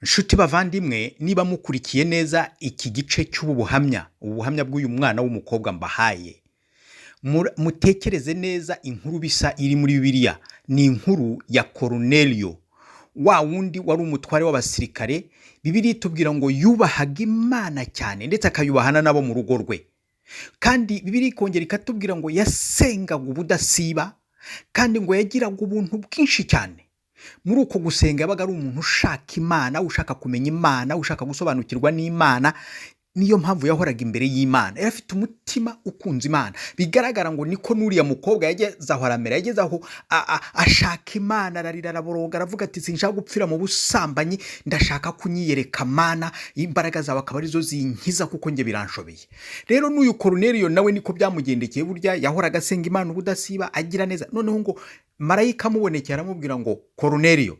Nshuti bavandimwe, niba mukurikiye neza iki gice cy'ubu ubuhamya bw'uyu mwana w'umukobwa mbahaye, mutekereze neza inkuru bisa iri muri Bibiliya. Ni inkuru ya Koruneliyo, wa wundi wari umutware w'abasirikare. Bibiliya itubwira ngo yubahaga Imana cyane ndetse akayubahana nabo mu rugo rwe. Kandi Bibiliya ikongera ikatubwira ngo yasengaga ubudasiba kandi ngo yagiraga ubuntu bwinshi cyane. Muri uko gusenga yabaga ari umuntu ushaka Imana, ushaka kumenya Imana, ushaka gusobanukirwa n'Imana. Niyo mpamvu yahoraga imbere y'Imana. Yari afite umutima ukunze Imana. Bigaragara ngo niko n'uriya mukobwa yageze aho aramera, yageze aho ashaka Imana, ararira araboroga, aravuga ati sinshaka gupfira mu busambanyi, ndashaka kunyiyereka Mana, imbaraga zawe akaba arizo zinkiza kuko nge biranshobeye. Rero n'uyu Koruneliyo nawe niko byamugendekeye, burya yahoraga asenga Imana ubudasiba, agira neza. Noneho ngo marayika amubonekera aramubwira ngo Koruneliyo,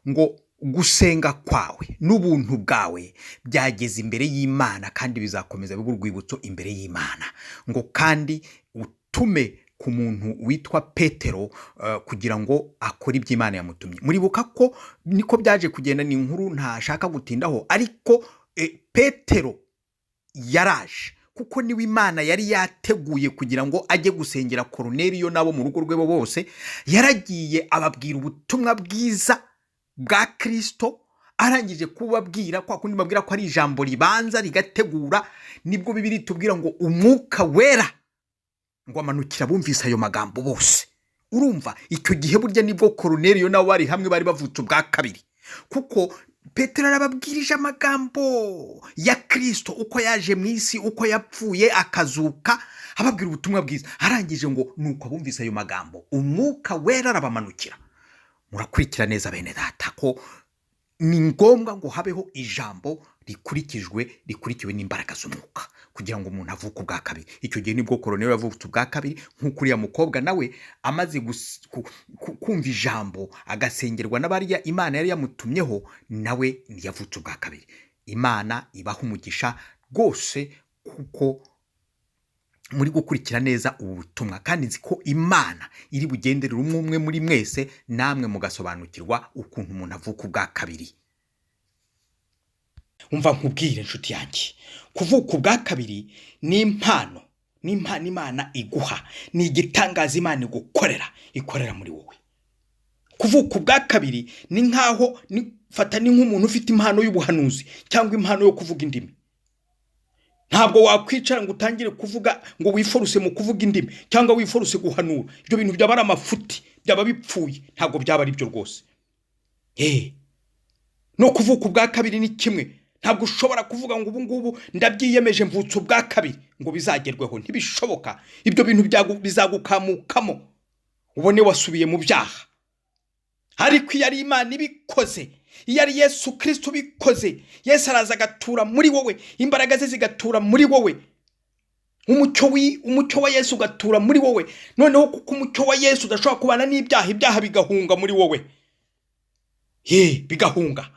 ngo gusenga kwawe n'ubuntu bwawe byageze imbere y'Imana kandi bizakomeza bibe urwibutso imbere y'Imana. Ngo kandi utume ku muntu witwa Petero kugira ngo akore ibyo Imana yamutumye. Muribuka ko niko byaje kugenda, ni inkuru ntashaka gutindaho, ariko Petero yaraje kuko niwe Imana yari yateguye kugira ngo ajye gusengera Koruneliyo nabo mu rugo rwe bose. Yaragiye ababwira ubutumwa bwiza bwa Kristo, arangije kubabwira kwa kundi babwira ko ari ijambo ribanza rigategura, nibwo Bibiliya itubwira ngo umwuka wera ngo amanukira bumvise ayo magambo bose. Urumva icyo gihe burya nibwo Koruneliyo nabo bari hamwe, bari bavutse ubwa kabiri, kuko Petero arababwirije amagambo ya Kristo, uko yaje mu isi, uko yapfuye akazuka, ababwira ubutumwa bwiza. Arangije ngo nuko bumvise ayo magambo umwuka wera arabamanukira. Murakurikira neza bene data ko ni ngombwa ngo habeho ijambo rikurikiwe n'imbaraga z'umwuka kugira ngo umuntu avuke ubwa kabiri. Icyo gihe nibwo Koruneliyo yavutse ubwa kabiri, nk'uko uriya mukobwa nawe amaze kumva ijambo agasengerwa n'abariya Imana yari yamutumyeho, nawe yavutse ubwa kabiri. Imana ibaha umugisha rwose kuko muri gukurikira neza ubu butumwa, kandi nzi ko Imana iri bugenderera umwe muri mwese, namwe mugasobanukirwa ukuntu umuntu avuka ubwa kabiri. Umva nkubwire nshuti yanjye, kuvuka ubwa kabiri ni impano Imana iguha, ni igitangaza Imana ikorera muri wowe. Kuvuka ubwa kabiri ni nkaho fata ni nk'umuntu ufite impano y'ubuhanuzi cyangwa impano yo kuvuga indimi. Ntabwo wakwicara ngo utangire kuvuga ngo wiforuse mu kuvuga indimi cyangwa wiforuse guhanura. Ibyo bintu byaba ari amafuti, byaba bipfuye, ntabwo byaba ari byo rwose. No kuvuka ubwa kabiri ni kimwe. Ntabwo ushobora kuvuga ngo ubu ngubu ndabyiyemeje mvutse ubwa kabiri ngo bizagerweho, ntibishoboka. Ibyo bintu bizagukamukamo ubone wasubiye mu byaha. Ariko iyo ari Imana ibikoze, iyo ari Yesu Kristo bikoze, Yesu araza agatura muri wowe, imbaraga ze zigatura muri wowe, umucyo wa Yesu ugatura muri wowe. Noneho kuko umucyo wa Yesu udashobora kubana n'ibyaha bigahunga muri wowe, bigahunga,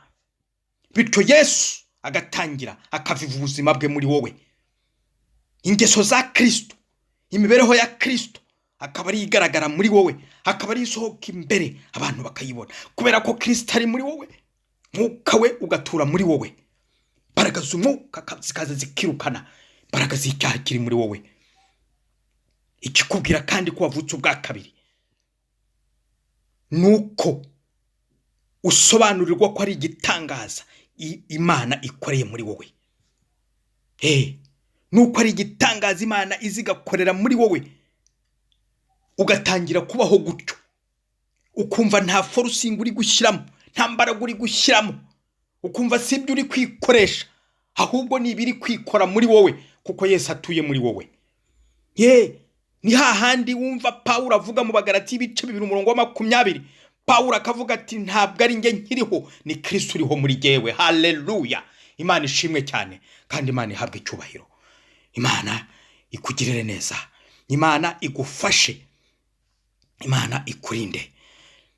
bityo Yesu agatangira akaviva ubuzima bwe muri wowe. Ingeso za Kristo, imibereho ya Kristo akaba ari igaragara muri wowe, akaba ari isohoka imbere abantu bakayibona, kubera ko Kristo ari muri wowe. Mwuka we ugatura muri wowe, imbaraga z'umwuka zikaza zikirukana imbaraga z'icyaha kiri muri wowe. Ikikubwira kandi ko wavutse ubwa kabiri nuko usobanurirwa ko ari igitangaza Imana ikoreye muri wowe. Nuko ari igitangaza Imana izigakorera muri wowe, ugatangira kubaho gutyo, ukumva nta forusingi uri gushyiramo, nta mbaraga uri gushyiramo, ukumva si ibyo uri kwikoresha, ahubwo ni ibiri kwikora muri wowe kuko Yesu atuye muri wowe. Ni hahandi wumva Pawulo avuga mu Bagalati ibice 2:20, Pawulo akavuga ati ntabwo ari nge nkiriho, ni Kristo uriho muri jyewe. Haleluya! Imana ishimwe cyane kandi Imana ihabwe icyubahiro. Imana ikugirire neza, Imana igufashe, Imana ikurinde.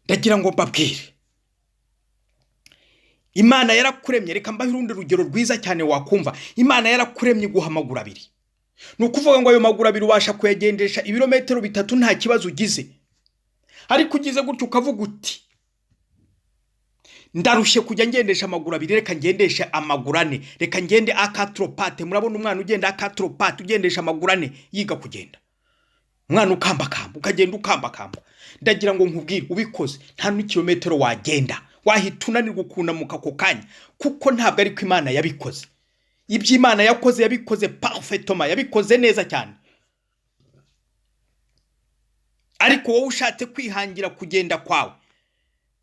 Ndagira ngo mbabwire, Imana yarakuremye. Reka mbahe urundi rugero rwiza cyane wakumva. Imana yarakuremye guha amaguru abiri. Ni ukuvuga ngo ayo maguru abiri ubasha kuyagendesha ibirometero 3 nta kibazo ugize. Ariko ugize gutyo ukavuga uti ndarushye kujya ngendesha amaguru abiri, reka ngendeshe amaguru ane, reka ngende akatropate. Murabona umwana ugenda akatropate ugendesha amaguru ane yiga kugenda, umwana ukambakamba ukagenda ukambakamba. Ndagira ngo nkubwire, ubikoze nta n'ikilometero wagenda wahita unanirwa ukunamuka ako kanya, kuko ntabwo ari ko Imana yabikoze. Ibyo Imana yakoze yabikoze parfaitement, yabikoze neza cyane. Ariko wowe ushatse kwihangira kugenda kwawe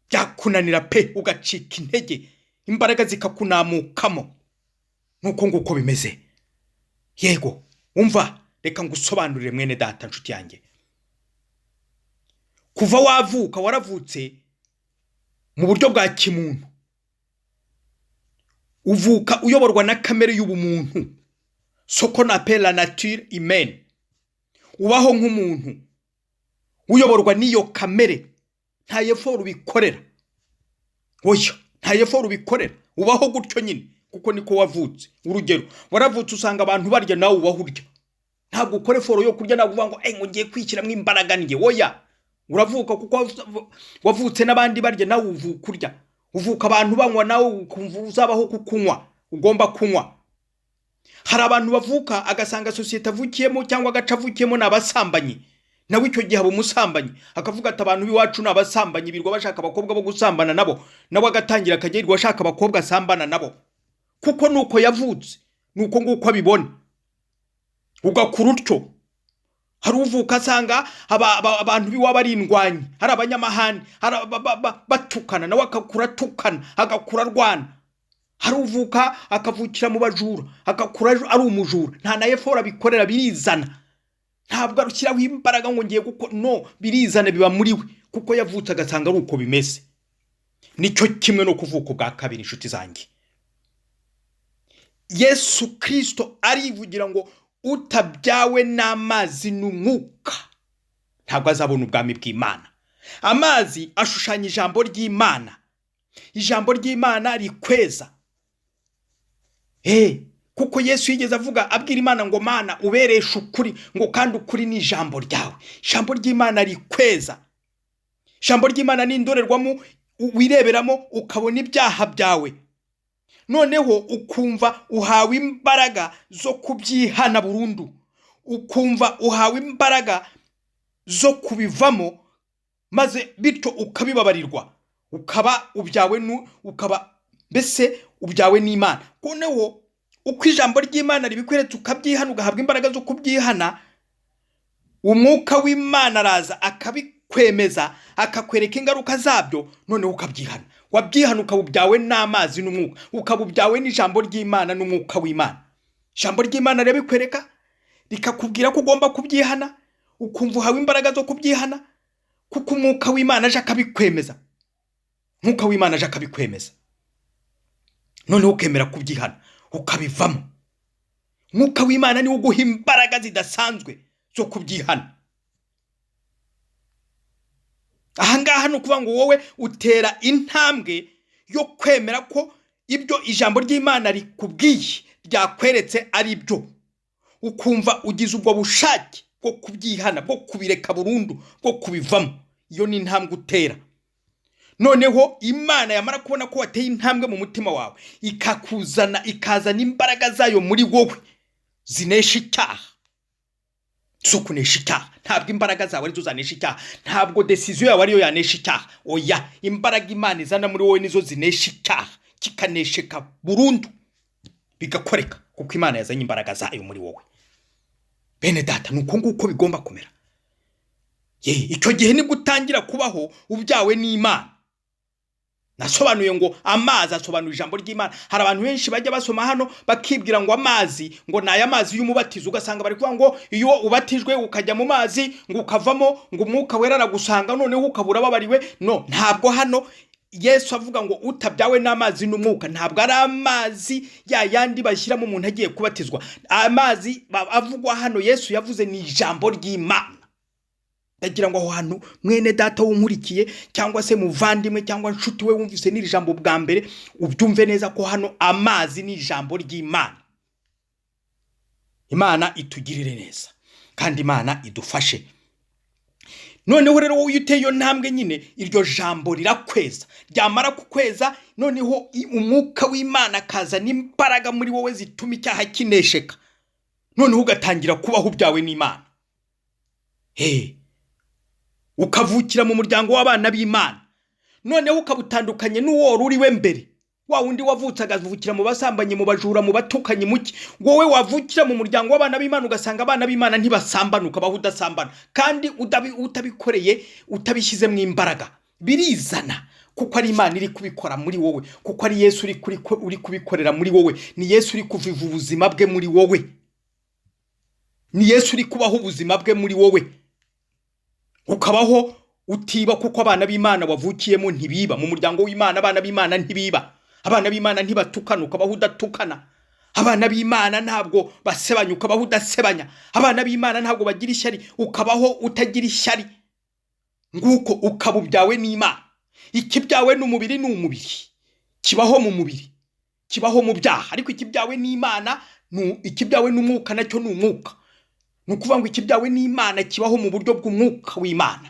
byakunanira pe, ugacika intege, imbaraga zikakunamukamo. Nuko nguko bimeze. Yego umva, reka ngusobanurire mwene data nshuti yanjye. Kuva wavuka waravutse mu buryo bwa kimuntu, uvuka uyoborwa na kamere y'ubumuntu, soko na la nature humaine. Ubaho nk'umuntu uyoborwa n'iyo kamere, nta effort ubikorera. Oya, nta effort ubikorera, ubaho gutyo nyine kuko niko wavutse. Urugero, waravutse usanga abantu barya nawe ubaho urya, ntabwo ukore effort yo kurya, ntabwo uvuga ngo ngiye kwishyiramo imbaraga njye. Oya, uravuka kuko wavutse n'abandi barya nawe uvuka urya. Uvuka abantu banywa nawe ukumva uzabaho kukunywa, ugomba kunywa. Hari abantu bavuka agasanga societe avukiyemo cyangwa agaca avukiyemo n'abasambanyi, nawe icyo gihe abo musambanyi akavuga ati abantu biwacu n'abasambanyi birwa bashaka abakobwa bo gusambana nabo, nawe agatangira akagirirwa ashaka abakobwa asambana nabo, kuko nuko yavutse, nuko nguko abibona. Ugakura utyo. Hari uvuka asanga abantu biwaba ari indwanyi, hari abanyamahane, hari batukana, nawe akakura tukana, agakura rwana. Hari uvuka akavukira mu bajura, agakura ari umujura, nta na effort abikorera, birizana. Ntabwo arushyiraho imbaraga ngo ngiye kuko no, birizana, biba muri we kuko yavutse agasanga ari uko bimeze. Nicyo kimwe no kuvuka bwa kabiri inshuti zanjye. Yesu Kristo arivugira ngo utabyawe n'amazi n'umwuka ntabwo azabona ubwami bw'Imana. Amazi ashushanya ijambo ry'Imana. Ijambo ry'Imana rikweza. Kuko Yesu yigeze avuga abwira Imana ngo Mana uberesha ukuri, ngo kandi ukuri ni ijambo ryawe. Ijambo ry'Imana rikweza. Ijambo ry'Imana ni indorerwamo wireberamo ukabona ibyaha byawe, noneho ukumva uhawe imbaraga zo kubyihana burundu, ukumva uhawe imbaraga zo kubivamo, maze bityo ukabibabarirwa, ukaba mbese ubyawe n'Imana. Noneho uko ijambo ry'Imana ribikweretse ukabyihana, ugahabwa imbaraga zo kubyihana, umwuka w'Imana araza akabikwemeza, akakwereka ingaruka zabyo, noneho ukabyihana. Wabyihana ukaba ubyawe n'amazi n'umwuka, ukaba ubyawe n'ijambo ry'Imana n'umwuka w'Imana. Ijambo ry'Imana ribikwereka, rikakubwira ko ugomba kubyihana, ukumva uhawe imbaraga zo kubyihana, kuko umwuka w'Imana aje akabikwemeza. Umwuka w'Imana aje akabikwemeza, noneho ukemera kubyihana ukabivamo. Umwuka w'Imana niwo uguha imbaraga zidasanzwe zo kubyihana. Ahangaha no kuvuga ngo wowe utera intambwe yo kwemera ko ibyo ijambo ry'Imana rikubwiye ryakweretse ari byo, ukumva ugize ubwo bushake bwo kubyihana, bwo kubireka burundu, bwo kubivamo. Iyo ni intambwe utera. Noneho Imana yamara kubona ko wateye intambwe mu mutima wawe, ikazana imbaraga zayo muri wowe zinesha icyaha. So kunesha icyaha, ntabwo imbaraga zawe arizo zanesha icyaha, ntabwo decision yawe ariyo yanesha icyaha. Oya, imbaraga Imana izana muri wowe nizo zinesha icyaha, kikanesheka burundu, bigakoreka, kuko Imana yazanye imbaraga zayo muri wowe. Bene data, nuko nguko bigomba kumera. Icyo gihe nibwo utangira kubaho ubyawe n'Imana. Nasobanuye ngo amazi asobanura ijambo ry'Imana. Hari abantu benshi bajya basoma hano bakibwira ngo amazi, ngo naya mazi y'umubatizo, ugasanga bari kuvuga ngo iyo ubatijwe ukajya mu mazi ngo ukavamo ngo umwuka wera aragusanga noneho ukabura babariwe. No, ntabwo hano Yesu avuga ngo utabyawe n'amazi n'umwuka, ntabwo ari amazi ya yandi bashyiramo umuntu agiye kubatizwa. Amazi avugwa hano Yesu yavuze ni ijambo ry'Imana. Ndagira ngo aho hantu mwene data w'unkurikiye cyangwa se muvandimwe cyangwa nshuti we wumvise n'iri jambo bwa mbere, ubyumve neza ko hano amazi ni ijambo ry'Imana. Imana itugirire neza kandi Imana idufashe. noneho rero wowe uteye iyo ntambwe nyine iryo jambo rirakweza, ryamara kukweza noneho umwuka w'Imana akaza n'imbaraga muri wowe zituma icyaha kinesheka, noneho ugatangira kubaho ubyawe n'Imana. Ukavukira mu muryango w'abana b'Imana, noneho ukabutandukanye n'uwo uriwe mbere, wa wundi wavutse agavukira mu basambanye, mu bajura, mu batukanye muki. Wowe wavukira mu muryango w'abana b'Imana ugasanga abana b'Imana ntibasambana, ukabaho udasambana, kandi utabikoreye, utabishyizemo imbaraga, birizana kuko ari Imana iri kubikora muri wowe, kuko ari Yesu uri kubikorera muri wowe, ni Yesu uri kuviva ubuzima bwe muri wowe, ni Yesu uri kubaho ubuzima bwe muri wowe, ukabaho utiba kuko abana b'Imana wavukiyemo ntibiba. Mu muryango w'Imana abana b'Imana ntibiba, abana b'Imana ntibatukana, ukabaho udatukana. Abana b'Imana ntabwo basebanya, ukabaho udasebanya. Abana b'Imana ntabwo bagira ishyari, ukabaho utagira ishyari. Nguko ukaba ubyawe n'Imana. Ikibyawe n'umubiri ni umubiri, kibaho mu mubiri, kibaho mu byaha, ariko ikibyawe n'Imana, ikibyawe n'umwuka nacyo ni umwuka. Nukuvuga ngo ikibyawe n'Imana kibaho mu buryo bw'umwuka w'Imana.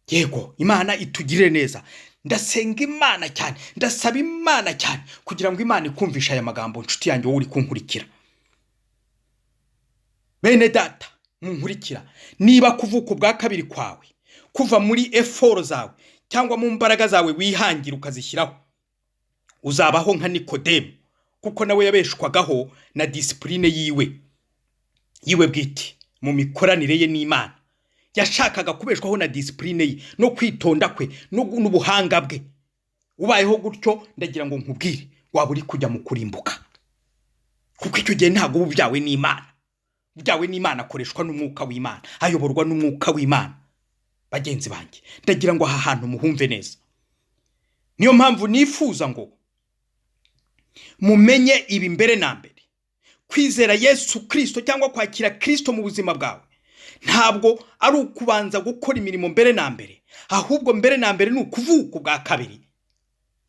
Yego, Imana itugirire neza. Ndasenga Imana cyane, ndasaba Imana cyane kugira ngo Imana ikumvisha aya magambo, nshuti yanjye wowe uri kunkurikira. Bene data munkurikira, niba kuvuka ubwa kabiri kwawe kuva muri effort zawe cyangwa mu mbaraga zawe wihangira ukazishyiraho, uzabaho nka Nikodemu, kuko nawe yabeshwagaho na discipline yiwe bwite mu mikoranire ye n'Imana. Yashakaga kubeshwaho na discipline ye no kwitonda kwe n'ubuhanga bwe. Ubayeho gutyo ndagira ngo nkubwire, waba uri kujya mu kurimbuka, kuko icyo gihe ntabwo ubyawe n'Imana. Ubyawe n'Imana akoreshwa n'umwuka w'Imana, ayoborwa n'umwuka w'Imana. Bagenzi banjye, ndagira ngo aha hantu muhumve neza. Niyo mpamvu nifuza ngo mumenye ibi mbere na mbere. Kwizera Yesu Kristo cyangwa kwakira Kristo mu buzima bwawe ntabwo ari ukubanza gukora imirimo mbere na mbere, ahubwo mbere na mbere ni ukuvuka ubwa kabiri.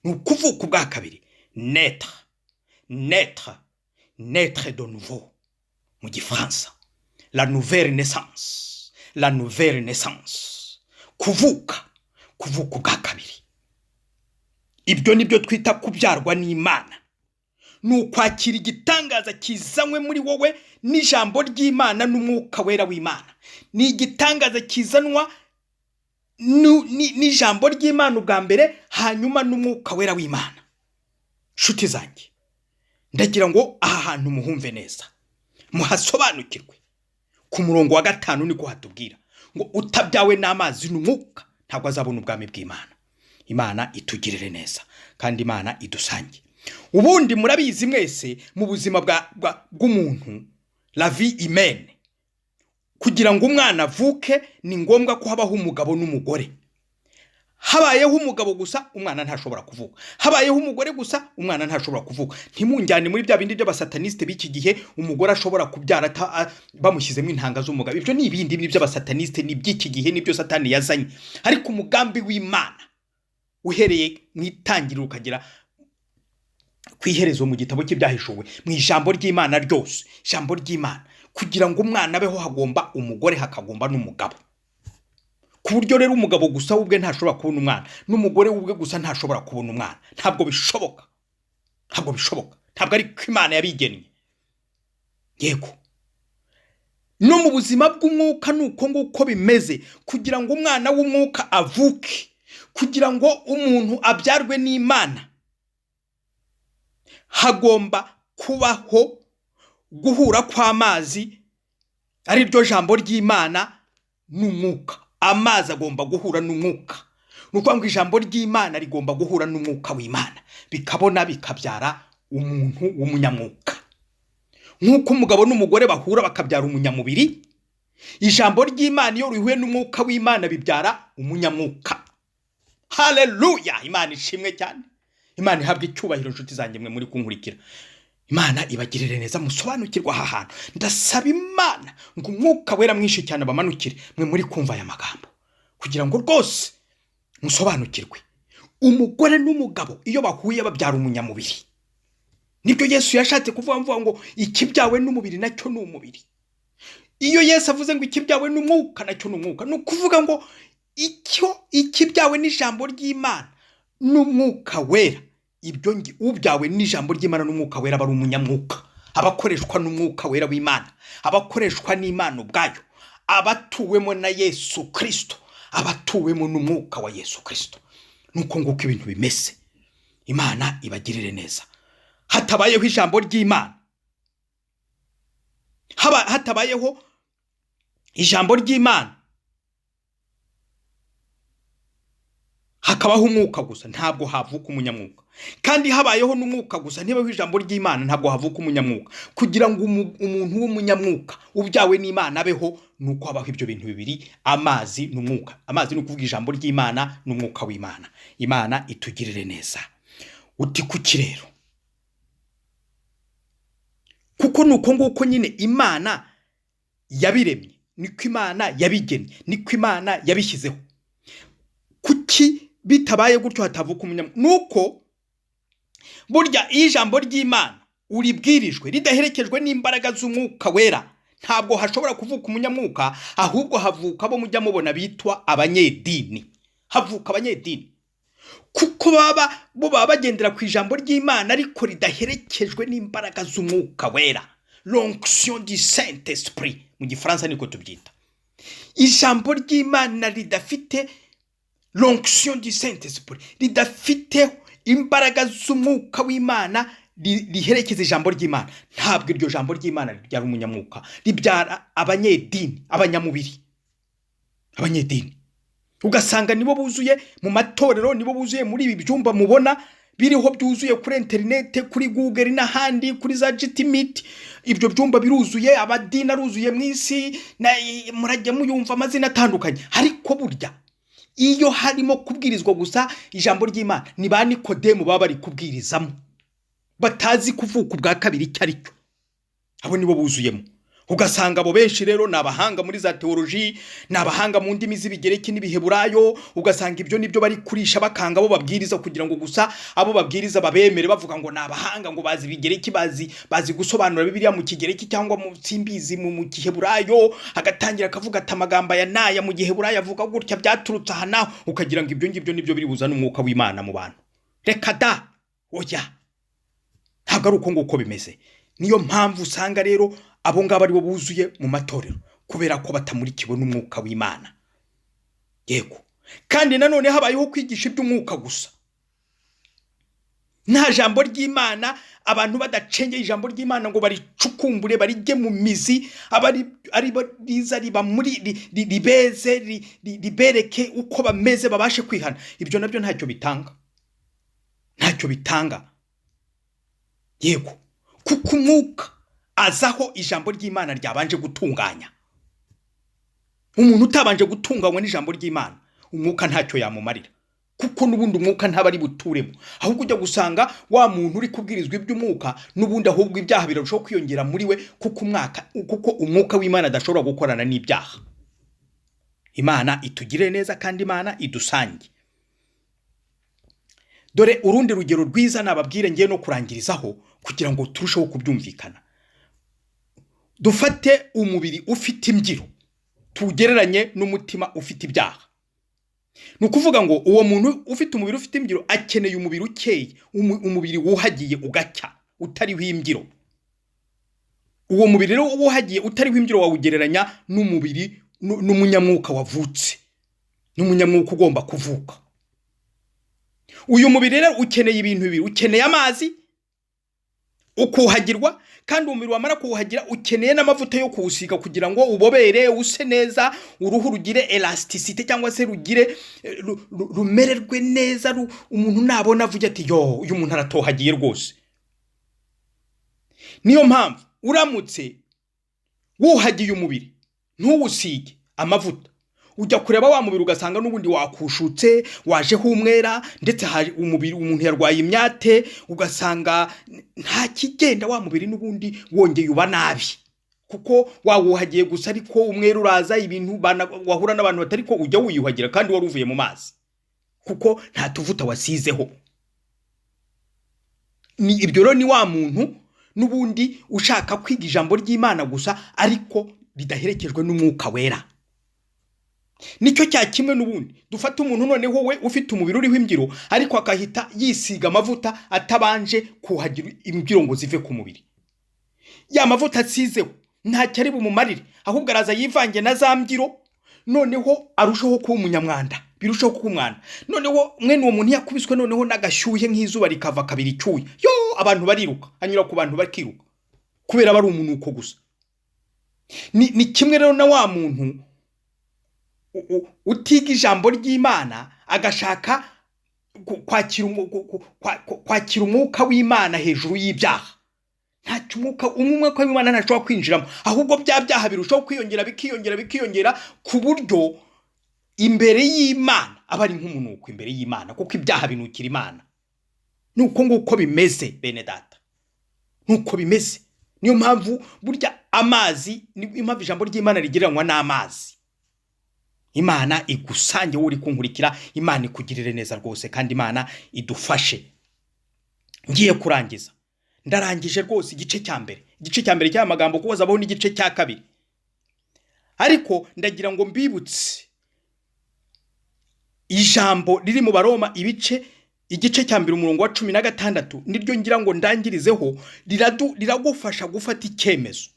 Ni ukuvuka ubwa kabiri, naître de nouveau mu gifaransa, la nouvelle naissance, kuvuka ubwa kabiri. Ibyo nibyo twita kubyarwa n'Imana. Nukwakira igitangaza kizanywe muri wowe n'ijambo ry'Imana n'umwuka wera w'Imana. Ni igitangaza kizanwa n'ijambo ry'Imana ubwa mbere, hanyuma n'umwuka wera w'Imana. Shuti zanjye, ndagira ngo aha hantu muhumve neza, muhasobanukirwe. Ku murongo wa 5 niko hatubwira ngo utabyawe n'amazi n'umwuka ntabwo azabona ubwami bw'Imana. Imana itugirire neza kandi Imana idusange. Ubundi murabizi mwese mu buzima bw'umuntu, la vie humaine, kugira ngo umwana avuke ni ngombwa ko habaho umugabo n'umugore. Habayeho umugabo gusa umwana ntashobora kuvuka, habayeho umugore gusa umwana ntashobora kuvuka. Ntimunjyane muri bya bindi by'abasataniste b'iki gihe, umugore ashobora kubyara bamushyizemo intanga z'umugabo. Ibyo ni ibindi by'abasataniste, ni by'iki gihe, nibyo Satani yazanye. Ariko umugambi w'Imana uhereye mu itangiriro ukagera kwiherezo mu gitabo cy'ibyahishuwe, mu ijambo ry'Imana ryose, ijambo ry'Imana, kugira ngo umwana abeho hagomba umugore, hakagomba n'umugabo. Ku buryo rero umugabo gusa ubwe ntashobora kubona umwana, n'umugore ubwe gusa ntashobora kubona umwana. Ntabwo bishoboka, ntabwo ari ko Imana yabigennye. Yego, no mu buzima bw'umwuka nuko nguko bimeze. Kugira ngo umwana w'umwuka avuke, kugira ngo umuntu abyarwe n'Imana, hagomba kubaho guhura kw'amazi, ari ryo jambo ry'Imana n'umwuka. Amazi agomba guhura n'umwuka. Nuko ngo ijambo ry'Imana rigomba guhura n'umwuka w'Imana, bikabona bikabyara umuntu w'umunyamwuka. Nkuko umugabo n'umugore bahura bakabyara umunyamubiri, ijambo ry'Imana iyo rihuye n'umwuka w'Imana bibyara umunyamwuka. Haleluya! Imana ishimwe cyane. Imana ihabwa icyubahiro. Nshuti zanjye mwe muri kunkurikira, Imana ibagirire neza, musobanukirwa aha hantu. Ndasaba Imana ngo umwuka wera mwinshi cyane abamanukire mwe muri kumva aya magambo, kugira ngo rwose musobanukirwe. Umugore n'umugabo iyo bahuye babyara umunyamubiri. Nibyo Yesu yashatse kuvuga ngo ikibyawe n'umubiri nacyo ni umubiri. iyo Yesu avuze ngo ikibyawe n'umwuka nacyo n'umwuka, no kuvuga ngo ikibyawe n'ijambo ry'Imana n'umwuka wera, ibyo ubyawe n'ijambo ry'Imana n'umwuka wera bari umunyamwuka, abakoreshwa n'umwuka wera w'Imana, abakoreshwa n'Imana ubwayo, abatuwemo na Yesu Kristo, abatuwemo n'umwuka wa Yesu Kristo. Nuko nguko ibintu bimeze. Imana ibagirire neza. Hatabayeho ijambo ry'Imana, hatabayeho ijambo ry'Imana, hakabaho umwuka gusa, ntabwo havuka umunyamwuka. Kandi habayeho n'umwuka gusa, ntibaho ijambo ry'Imana, ntabwo havuka umunyamwuka. Kugira ngo umuntu w'umunyamwuka ubyawe n'Imana abeho, nuko habaho ibyo bintu bibiri, amazi n'umwuka. Amazi ni ukuvuga ijambo ry'Imana n'umwuka w'Imana. Imana itugirire neza. Uti kuki rero? Kuko nuko nguko nyine Imana yabiremye, niko Imana yabigennye, niko Imana yabishyizeho. Kuki bitabaye gutyo hatavuka umunyamwuka? Nuko burya ijambo ry'Imana uribwirijwe ridaherekejwe n'imbaraga z'umwuka wera, ntabwo hashobora kuvuka umunyamwuka, ahubwo havuka abo mujya mubona bitwa abanyedini. Havuka abanyedini kuko baba bagendera ku ijambo ry'Imana ariko ridaherekejwe n'imbaraga z'umwuka wera, l'onction du Saint-Esprit mu gifaransa niko tubyita. Ijambo ry'Imana ridafite l'onction du Saint-Esprit, ridafite imbaraga z'umwuka w'Imana riherekeza ijambo ry'Imana, ntabwo iryo jambo ry'Imana ribyara umunyamwuka, ribyara abanyedini, abanyamubiri, abanyedini. Ugasanga nibo buzuye mu matorero, nibo buzuye muri ibi byumba mubona biriho byuzuye kuri internet, kuri Google n'ahandi, kuri za GTMeet. Ibyo byumba biruzuye, abadini aruzuye mu isi, murajya muyumva amazina atandukanye. Ariko burya iyo harimo kubwirizwa gusa ijambo ry'Imana, ni ba NIKODEMU baba bari kubwirizamo, batazi kuvuka ubwa kabiri icyo ari cyo. Abo nibo buzuyemo. Ugasanga abo benshi rero nabahanga muri za teoloji, nabahanga mu ndimi z'ibigereki n'ibiheburayo. Ugasanga ibyo nibyo bari kurisha bakanga abo babwiriza, kugira ngo gusa abo babwiriza babemere, bavuga ngo nabahanga, ngo bazi ibigereki, bazi gusobanura Bibiliya mu kigereki cyangwa mu simbizi mu giheburayo. Agatangira akavuga ati amagambo ya naya mu giheburayo avuga gutya, byaturutse aha naho, ukagira ngo ibyo ngibyo nibyo biri buzana umwuka w'Imana mu bantu. Reka da, oya, ntabwo ari uko nguko bimeze. Niyo mpamvu usanga rero abo ngabo ari bo buzuye mu matorero, kubera ko batamurikiwe n'umwuka w'Imana. Yego. Kandi nanone habayeho kwigisha iby'umwuka gusa, nta jambo ry'Imana, abantu badacengeye ijambo ry'Imana ngo baricukumbure, barige mu mizi, ari riza riba muri ribeze, ribereke uko bameze, babashe kwihana. Ibyo nabyo ntacyo bitanga, ntacyo bitanga. Yego. Kuko umwuka azaho ijambo ry'Imana ryabanje gutunganya. Umuntu utabanje gutunganywa n'ijambo ry'Imana, umwuka ntacyo yamumarira, kuko nubundi umwuka ntaba ari buturemo. Ahubwo ujya gusanga wa muntu uri kubwirizwa iby'umwuka, nubundi ahubwo ibyaha birarushaho kwiyongera muri we, kuko umwuka w'Imana adashobora gukorana n'ibyaha. Imana itugire neza kandi Imana idusange. Dore urundi rugero rwiza nababwire ngiye no kurangirizaho kugira ngo turusheho kubyumvikana. Dufate umubiri ufite imbyiro, tugereranye n'umutima ufite ibyaha. Nukuvuga ngo uwo muntu ufite umubiri ufite imbyiro akeneye umubiri ukeye, umubiri wuhagiye ugacya, utariho imbyiro. Uwo mubiri rero wuhagiye utariho imbyiro wawugereranya n'umubiri n'umunyamwuka wavutse, n'umunyamwuka ugomba kuvuka. Uyu mubiri rero ukeneye ibintu bibiri, ukeneye amazi ukuhagirwa, kandi umubiri wamara kuwuhagira ukeneye n'amavuta yo kuwusiga kugira ngo ubobere, use neza, uruhu rugire elasticité cyangwa se rugire rumererwe neza, umuntu nabona avuga ati yo, uyu muntu aratohagiye rwose. Niyo mpamvu uramutse wuhagiye umubiri ntuwusige amavuta, ujya kureba wa mubiri ugasanga nubundi wakushutse, waje humwera, ndetse umubiri umuntu yarwaye imyate, ugasanga nta kigenda, wa mubiri nubundi wongeye uba nabi, kuko wawuhagiye gusa ariko umwera uraza, ibintu wahura n'abantu batari ko ujya wiyuhagira kandi wari uvuye mu mazi, kuko nta tuvuta wasizeho. Ibyo rero ni wa muntu nubundi ushaka kwiga ijambo ry'Imana gusa, ariko ridaherekejwe n'umwuka wera. Nicyo cya kimwe n'ubundi dufata umuntu noneho we ufite umubiri uriho imbyiro ariko akahita yisiga amavuta atabanje kuhagira imbyiro ngo zive ku mubiri. Ya mavuta asizeho ntacyo ari bumumarire, ahubwo araza yivange na za mbyiro, noneho arushaho kuba umunyamwanda, birushaho kuba umwanda. Noneho mwene uwo muntu yakubiswe noneho n'agashyuhe nk'izuba rikava kabiri icyuye, abantu bariruka, anyura ku bantu bakiruka kubera bari umunuko gusa. Ni kimwe rero na wa muntu utiga ijambo ry'Imana agashaka kwakira umwuka w'Imana hejuru y'ibyaha. Ntacyo umwuka w'Imana ntashobora kwinjiramo, ahubwo bya byaha birushaho kwiyongera ku buryo imbere y'Imana aba ari nk'umunuko imbere y'Imana, kuko ibyaha binukira Imana. Nuko nguko bimeze bene data, nuko bimeze. Niyo mpamvu burya amazi, ni impamvu ijambo ry'Imana rigereranywa n'amazi. Imana igusange uri kunkurikira, Imana ikugirire neza rwose, kandi Imana idufashe. Ngiye kurangiza, ndarangije rwose igice cya mbere cy'aya magambo, kuko zabaho n'igice cya kabiri. Ariko ndagira ngo mbibutse ijambo riri mu Baroma igice cya mbere umurongo wa 16 niryo ngira ngo ndangirizeho, riragufasha gufata icyemezo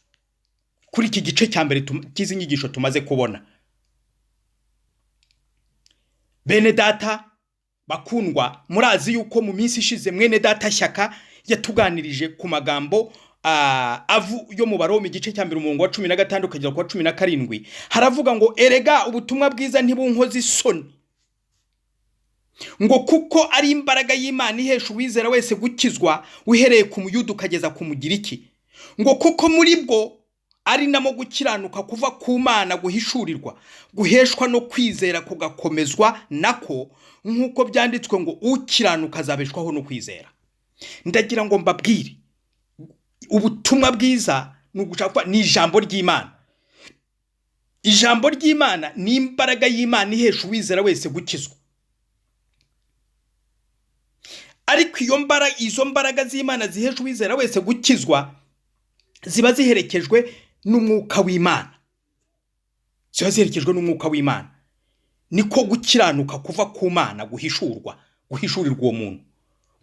kuri iki gice cya mbere cy'izi nyigisho tumaze kubona. Bene data bakundwa, murazi yuko mu minsi ishize mwene data Shyaka yatuganirije ku magambo yo mu Baroma igice cya mbere umurongo wa 15 kugera ku 17. Haravuga ngo erega ubutumwa bwiza ntibunkoze isoni, ngo kuko ari imbaraga y'Imana ihesha uwizera wese gukizwa, uhereye ku Muyuda ukageza ku Mugiriki, ngo kuko muri bwo ari namo gukiranuka kuva ku Mana guhishurirwa, guheshwa no kwizera kugakomezwa nako, nk'uko byanditswe ngo ukiranuka azabeshwaho no kwizera. Ndagira ngo mbabwire, ubutumwa bwiza ni ijambo ry'Imana. Ijambo ry'Imana ni imbaraga y'Imana ihesha uwizera wese gukizwa. Ariko izo mbaraga z'Imana zihesha uwizera wese gukizwa ziba ziherekejwe n'umwuka w'Imana. Niko gukiranuka kuva ku Mana guhishurirwa uwo muntu.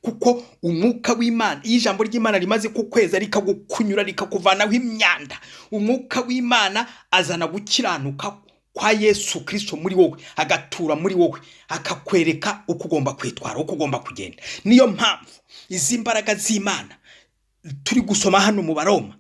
Kuko umwuka w'Imana, iyo ijambo ry'Imana rimaze kukweza rikagukunyura rikakuvanaho imyanda, umwuka w'Imana azana gukiranuka kwa Yesu Kristo muri wowe, agatura muri wowe, akakwereka uko ugomba kwitwara, uko ugomba kugenda. Niyo mpamvu izi mbaraga z'Imana turi gusoma hano mu Baroma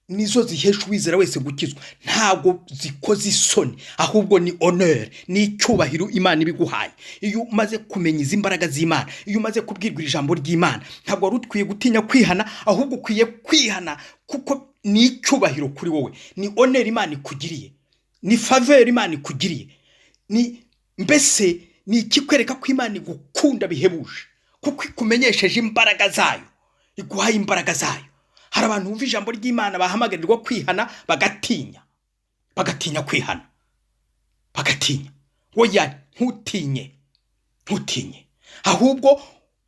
nizo zihesha uwizera wese gukizwa. Ntabwo zikoze isoni, ahubwo ni honor, ni icyubahiro Imana ibiguhaye. Iyo umaze kumenya izi mbaraga z'Imana, iyo umaze kubwirwa ijambo ry'Imana, ntabwo wari ukwiye gutinya kwihana, ahubwo ukwiye kwihana, kuko ni icyubahiro kuri wowe, ni honor Imana ikugiriye, ni faveur Imana ikugiriye, mbese ni ikikwereka ko Imana igukunda bihebuje, kuko ikumenyesheje imbaraga zayo, iguhaye imbaraga zayo. Hari abantu bumva ijambo ry'Imana bahamagarirwa kwihana bagatinya kwihana, bagatinya. Oya, ntutinye, ahubwo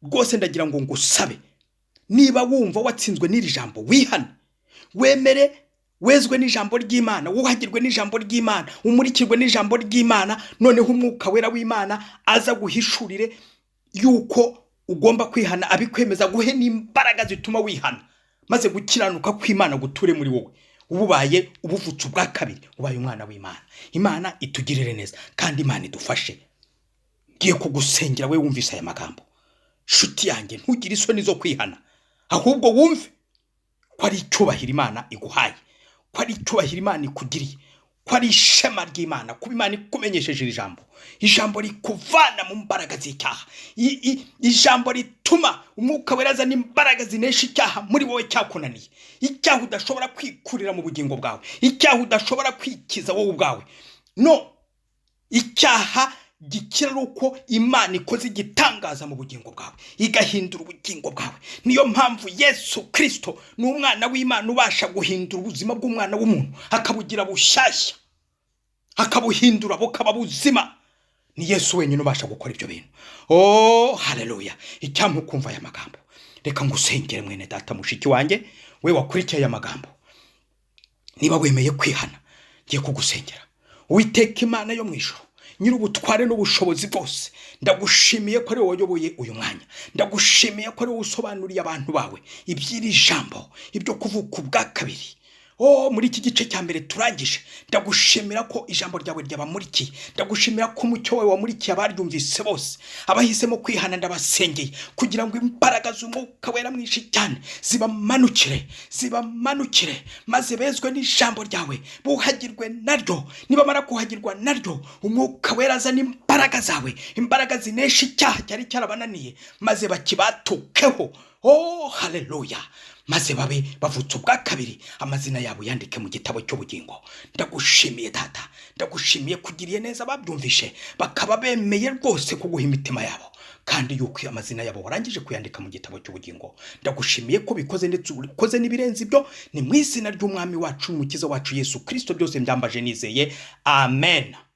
rwose ndagira ngo ngusabe, niba wumva watsinzwe n'iri jambo, wihane, wemere, wezwe n'ijambo ry'Imana, wuhagirwe n'ijambo ry'Imana, umurikirwe n'ijambo ry'Imana, noneho umwuka wera w'Imana aza guhishurire yuko ugomba kwihana, abikwemeza, guhe n'imbaraga zituma wihana, maze gukiranuka kw'Imana guture muri wowe. Ububaye ubuvutse ubwa kabiri, ubaye umwana w'Imana. Imana itugirire neza, kandi Imana idufashe. Ngiye kugusengera we wumvise aya magambo. Shuti yanjye, ntugire isoni zo kwihana, ahubwo wumve ko ari icyubahiro Imana iguhaye, ko ari icyubahiro Imana ikugiriye, ko ari ishema ry'Imana kuba Imana ikumenyesheje ijambo rikuvana mu mbaraga z'icyaha, ijambo rituma umwuka wera azana imbaraga zinesha icyaha muri wowe cyakunaniye, icyaha udashobora kwikurira mu bugingo bwawe, icyaha udashobora kwikiza wowe ubwawe. No, icyaha gikira uko Imana ikoze igitangaza mu bugingo bwawe, igahindura ubugingo bwawe. Niyo mpamvu Yesu Kristo ni umwana w'Imana ubasha guhindura ubuzima bw'umwana w'umuntu, akabugira bushyashya, akabuhindura bukaba buzima. Ni Yesu wenyine ubasha gukora ibyo bintu. Oh, haleluya! Icyampa kumva aya magambo. Reka ngusengere mwene data mushiki wanjye, we wakurikiye aya magambo. Niba wemeye kwihana, ngiye kugusengera. Uwiteka Imana yo mu ijuru, nyir'ubutware n'ubushobozi bwose, ndagushimiye ko ari wowe wayoboye uyu mwanya. Ndagushimiye ko ari wowe usobanuriye abantu bawe iby'iri jambo, ibyo kuvuka ubwa kabiri. Muri iki gice cya mbere turangije, ndagushimira ko ijambo ryawe ryabamurikiye. Ndagushimira ko umucyo wawe wamurikiye abaryumvise bose, abahisemo kwihana. Ndabasengeye kugira ngo imbaraga z'umwuka wera mwinshi cyane zibamanukire, maze bezwe n'ijambo ryawe, buhagirwe naryo. Nibamara kuhagirwa naryo, umwuka wera azana imbaraga zawe, imbaraga zinesha icyaha cyari cyarabananiye, maze bakibatukeho. Haleluya! Maze babe bavutse ubwa kabiri, amazina yabo yandike mu gitabo cy'ubugingo. Ndagushimiye Data, ndagushimiye kugiriye neza babyumvishe, bakaba bemeye rwose kuguha imitima yabo, kandi yuko amazina yabo warangije kuyandika mu gitabo cy'ubugingo. Ndagushimiye ko bikoze, ndetse ukoze n'ibirenze ibyo. Ni mu izina ry'umwami wacu n'umukiza wacu Yesu Kristo byose mbyambaje nizeye, amen.